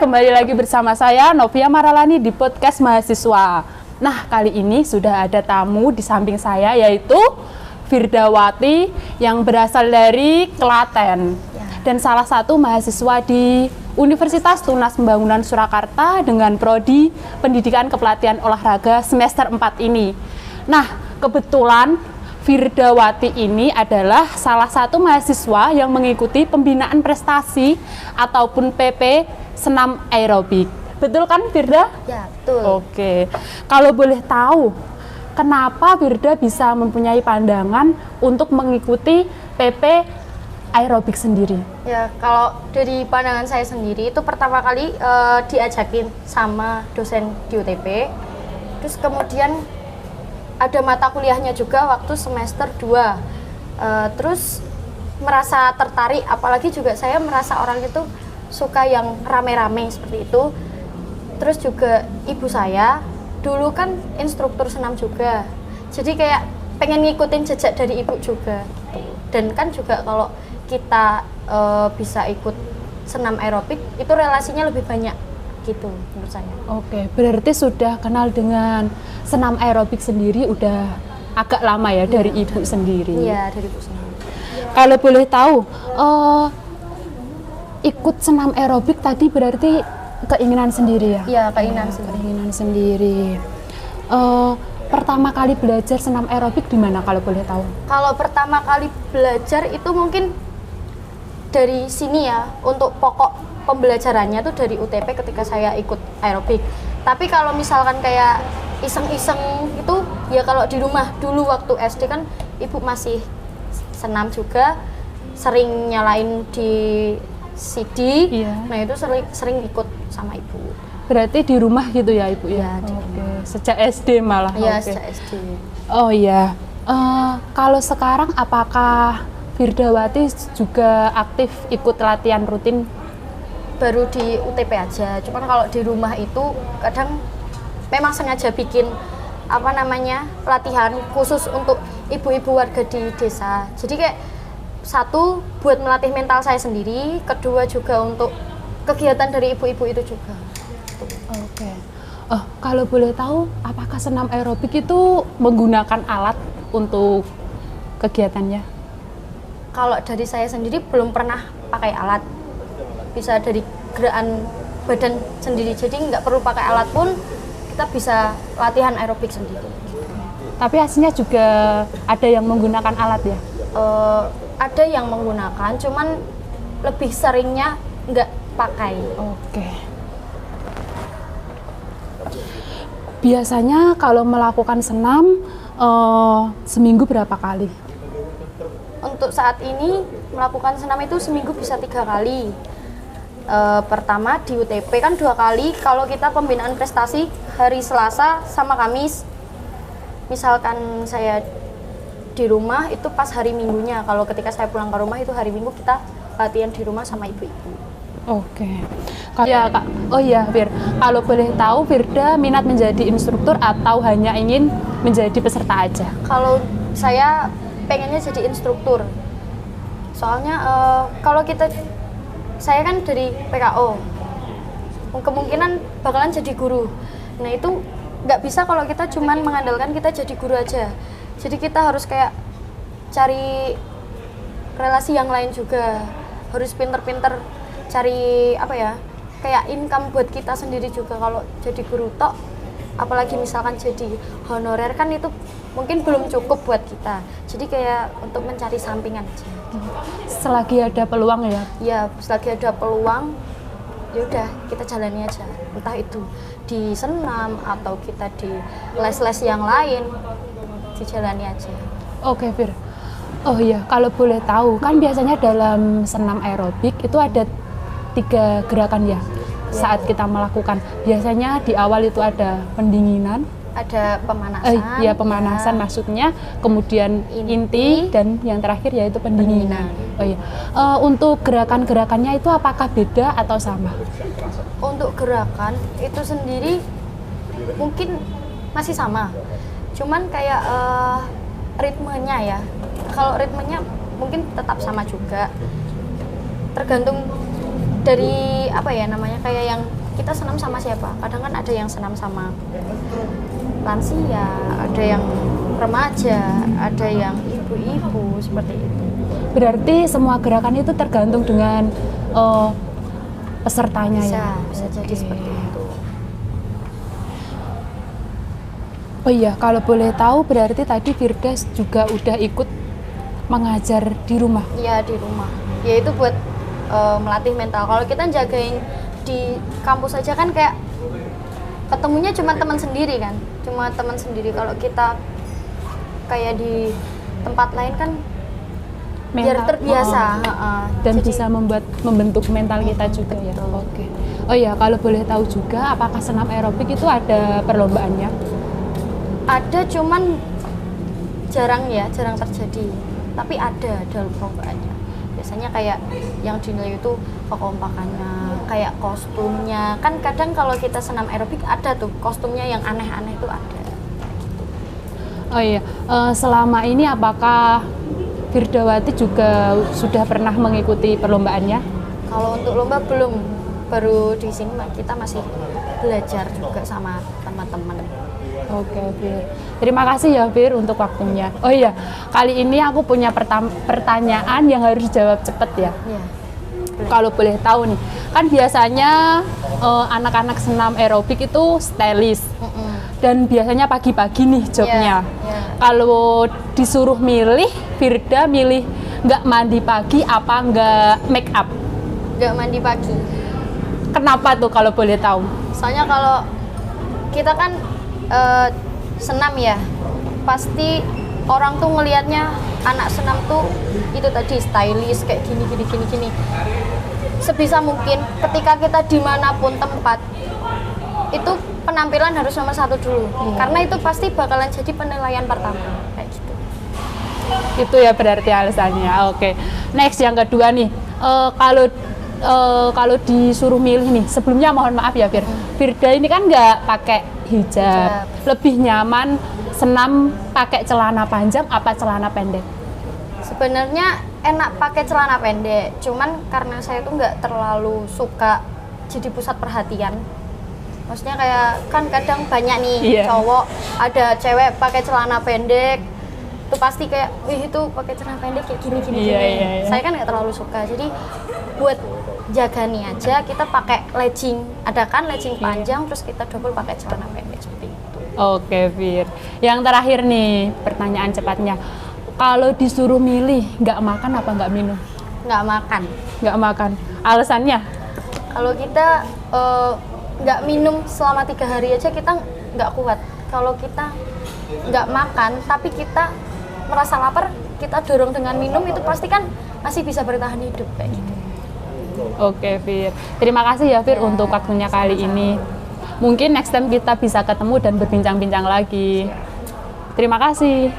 Kembali lagi bersama saya Novia Maralani di podcast mahasiswa. Nah, kali ini sudah ada tamu di samping saya, yaitu Firdawati yang berasal dari Klaten dan salah satu mahasiswa di Universitas Tunas Pembangunan Surakarta dengan prodi Pendidikan Kepelatihan Olahraga semester 4 ini. Nah, kebetulan Firdawati ini adalah salah satu mahasiswa yang mengikuti pembinaan prestasi ataupun PP senam aerobik. Betul kan, Firda? Ya, betul. Oke. Kalau boleh tahu, kenapa Firda bisa mempunyai pandangan untuk mengikuti PP aerobik sendiri? Ya, kalau dari pandangan saya sendiri itu pertama kali diajakin sama dosen di UTP. Terus kemudian ada mata kuliahnya juga waktu semester 2. Terus merasa tertarik, apalagi juga saya merasa orang itu suka yang rame-rame seperti itu. Terus juga ibu saya dulu kan instruktur senam juga, jadi kayak pengen ngikutin jejak dari ibu juga. Dan kan juga kalau kita bisa ikut senam aerobik itu relasinya lebih banyak gitu menurut saya. Oke, berarti sudah kenal dengan senam aerobik sendiri udah agak lama ya, dari ibu sendiri. Iya, dari ibu sendiri. Kalau boleh tahu, ikut senam aerobik tadi berarti keinginan sendiri ya? Iya, keinginan sendiri. Keinginan sendiri. Pertama kali belajar senam aerobik di mana kalau boleh tahu? Kalau pertama kali belajar itu mungkin dari sini ya, untuk pokok pembelajarannya tuh dari UTP ketika saya ikut aerobik. Tapi kalau misalkan kayak iseng-iseng itu ya kalau di rumah dulu waktu SD kan ibu masih senam juga, sering nyalain di CD. Iya. Nah itu sering ikut sama ibu. Berarti di rumah gitu ya ibu ya? Iya. Oke. Sejak SD malah? Iya, Oke. sejak SD. Oh iya. Kalau sekarang apakah Firdawati juga aktif ikut latihan rutin? Baru di UTP aja. Cuman kalau di rumah itu kadang memang sengaja bikin latihan khusus untuk ibu-ibu warga di desa. Jadi kayak satu buat melatih mental saya sendiri, kedua juga untuk kegiatan dari ibu-ibu itu juga. Oke. Kalau boleh tahu, apakah senam aerobik itu menggunakan alat untuk kegiatannya? Kalau dari saya sendiri belum pernah pakai alat. Bisa dari gerakan badan sendiri, jadi nggak perlu pakai alat pun kita bisa latihan aerobik sendiri. Tapi aslinya juga ada yang menggunakan alat ya? Ada yang menggunakan, cuman lebih seringnya nggak pakai. Oke. Biasanya kalau melakukan senam seminggu berapa kali? Untuk saat ini melakukan senam itu seminggu bisa 3 kali. Pertama di UTP kan 2 kali, kalau kita pembinaan prestasi hari Selasa sama Kamis. Misalkan saya di rumah itu pas hari Minggunya, kalau ketika saya pulang ke rumah itu hari Minggu kita latihan di rumah sama ibu-ibu. Oke. Ya Kak, oh iya Fir, kalau boleh tahu Firda minat menjadi instruktur atau hanya ingin menjadi peserta aja? Kalau saya pengennya jadi instruktur, soalnya kalau saya kan dari PKO, kemungkinan bakalan jadi guru. Nah itu nggak bisa kalau kita cuman mengandalkan kita jadi guru aja. Jadi kita harus kayak cari relasi yang lain juga, harus pinter-pinter cari kayak income buat kita sendiri juga. Kalau jadi guru tok, apalagi misalkan jadi honorer kan itu mungkin belum cukup buat kita. Jadi kayak untuk mencari sampingan aja. Selagi ada peluang ya? Ya, selagi ada peluang, ya udah kita jalani aja. Entah itu di senam atau kita di les-les yang lain, dijalani aja. Oke Fir. Oh iya, kalau boleh tahu kan biasanya dalam senam aerobik itu ada 3 gerakan ya, saat kita melakukan. Biasanya di awal itu ada pendinginan, ada pemanasan. Pemanasan maksudnya, kemudian inti dan yang terakhir yaitu pendinginan. Oh iya. Untuk gerakan-gerakannya itu apakah beda atau sama? untuk gerakan itu sendiri mungkin masih sama, cuman kayak ritmenya ya, kalau ritmenya mungkin tetap sama juga, tergantung dari apa ya namanya, kayak yang kita senam sama siapa. Kadang kan ada yang senam sama lansia, ada yang remaja, ada yang ibu-ibu, seperti itu. Berarti semua gerakan itu tergantung dengan pesertanya ya? Bisa jadi seperti itu. Oh iya, kalau boleh tahu berarti tadi Firda juga udah ikut mengajar di rumah? Iya, di rumah. Ya itu buat melatih mental. Kalau kita jagain di kampus aja kan kayak ketemunya cuma teman sendiri kan. Cuma teman sendiri. Kalau kita kayak di tempat lain kan biar terbiasa. Dan Jadi, bisa membentuk mental kita juga ya? Oke. Oh iya, kalau boleh tahu juga apakah senam aerobik itu ada perlombaannya? ada, cuman jarang terjadi. Tapi ada perlombaannya. Biasanya kayak yang dinilai itu kekompakannya, kayak kostumnya. Kan kadang kalau kita senam aerobik ada tuh kostumnya yang aneh-aneh tuh ada. Oh iya, selama ini apakah Firdawati juga sudah pernah mengikuti perlombaannya? Kalau untuk lomba belum, baru di sini kita masih belajar juga sama teman-teman. Oke, Fir. Terima kasih ya, Fir, untuk waktunya. Oh iya, kali ini aku punya pertanyaan yang harus dijawab cepet ya. Iya. Kalau boleh tahu nih, kan biasanya anak-anak senam aerobik itu stylist. Dan biasanya pagi-pagi nih jobnya. Iya. Kalau disuruh milih, Firda milih nggak mandi pagi apa nggak make up? Nggak mandi pagi. Kenapa tuh kalau boleh tahu? Soalnya kalau kita kan senam ya, pasti orang tuh ngelihatnya anak senam tuh itu tadi stylish kayak gini. Sebisa mungkin ketika kita dimanapun tempat itu penampilan harus nomor satu dulu, karena itu pasti bakalan jadi penilaian pertama kayak gitu. Itu ya berarti alasannya. Oke. Next yang kedua nih, kalau disuruh milih nih, sebelumnya mohon maaf ya Firda ini kan nggak pakai hijab. Lebih nyaman senam pakai celana panjang apa celana pendek? Sebenarnya enak pakai celana pendek, cuman karena saya tuh nggak terlalu suka jadi pusat perhatian. Maksudnya kayak kan kadang banyak nih cowok, ada cewek pakai celana pendek, itu pasti kayak, wih itu pakai celana pendek kayak gini. Iya. Saya kan nggak terlalu suka, jadi buat jaga nih aja kita pakai legging, ada kan legging panjang, terus kita double pakai celana pendek seperti itu. Oke, Fir. Yang terakhir nih pertanyaan cepatnya, kalau disuruh milih nggak makan apa nggak minum? Nggak makan. Nggak makan. Alasannya? Kalau kita nggak minum selama 3 hari aja kita nggak kuat. Kalau kita nggak makan tapi kita merasa lapar, kita dorong dengan minum, itu pasti kan masih bisa bertahan hidup kayak gitu. Oke, Fir. Terima kasih ya, Fir, untuk waktunya kali ini. Mungkin next time kita bisa ketemu dan berbincang-bincang lagi. Terima kasih.